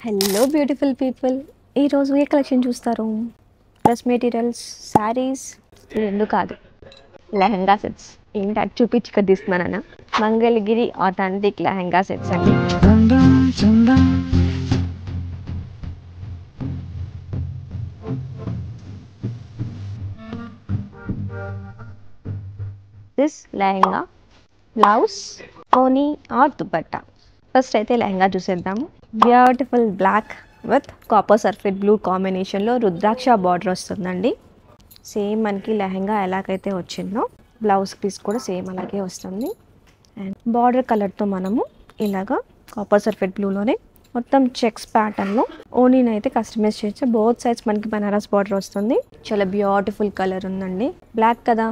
Hello beautiful people, ఈరోజు ఏ collection చూస్తారు? డ్రెస్ మెటీరియల్స్, శారీస్, రెండు కాదు, లెహంగా సెట్స్. ఏంటి అది చూపించి ఇక్కడ తీస్తున్నానన్నా? మంగళగిరి ఆథెంటిక్ లెహంగా సెట్స్ అండి. దిస్ లెహంగా, బ్లౌజ్, ఓనీ ఆర్ దుపట్టా. ఫస్ట్ అయితే లెహంగా చూసేద్దాము. Beautiful black with copper sulphate blue కాంబినేషన్లో రుద్రాక్ష బార్డర్ వస్తుందండి. సేమ్ మనకి లెహంగా ఎలాగైతే వచ్చిందో బ్లౌజ్ పీస్ కూడా సేమ్ అలాగే వస్తుంది. అండ్ బార్డర్ కలర్తో మనము ఇలాగా కాపర్ సల్ఫేట్ బ్లూలోనే మొత్తం చెక్స్ ప్యాటర్న్లో ఓనీని అయితే కస్టమైజ్ చేయొచ్చు. బోత్ సైడ్స్ మనకి బనారస్ బార్డర్ వస్తుంది. చాలా బ్యూటిఫుల్ కలర్ ఉందండి. బ్లాక్ కదా,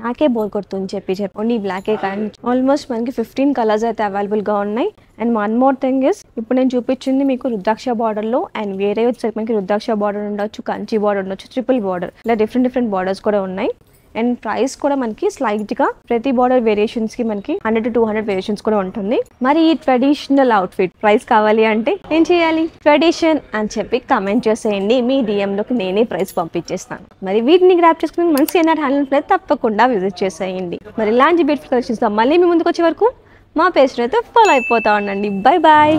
నాకే బోర్ కొడుతుంది చెప్పి ఓన్లీ బ్లాకే కానీ ఆల్మోస్ట్ మనకి 15 కలర్స్ అయితే అవైలబుల్గా ఉన్నాయి. And one more thing is, ఇప్పుడు నేను చూపించింది మీకు రుద్రాక్ష బార్డర్లో, అండ్ వేరే వచ్చేసరికి మనకి రుద్రాక్ష బార్డర్ ఉండొచ్చు, కంచి బార్డర్ ఉండొచ్చు, ట్రిపుల్ బార్డర్, ఇలా డిఫరెంట్ బార్డర్స్ కూడా ఉన్నాయి. అండ్ ప్రైస్ కూడా మనకి స్లైట్గా ప్రతి బార్డర్ వేరియేషన్స్కి మనకి 100 to 200 వేరియేషన్స్ కూడా ఉంటుంది. మరి ఈ ట్రెడిషనల్ అవుట్ఫిట్ ప్రైస్ కావాలి అంటే ఏం చేయాలి? ట్రెడిషన్ అని చెప్పి కమెంట్ చేసేయండి. మీ డిఎంలోకి నేనే ప్రైస్ పంపించేస్తాను. మరి వీటిని గ్రాప్ చేసుకుని మన సిఎన్ఆర్ హ్యాండిల్ ప్లేస్ తప్పకుండా విజిట్ చేసేయండి. మరి ఇలాంటి బ్యూటిఫుల్ కలెక్షన్స్తో మళ్ళీ మీ ముందుకు వచ్చే వరకు మా పేజ్ అయితే ఫాలో అయిపోతా ఉండండి. Bye bye.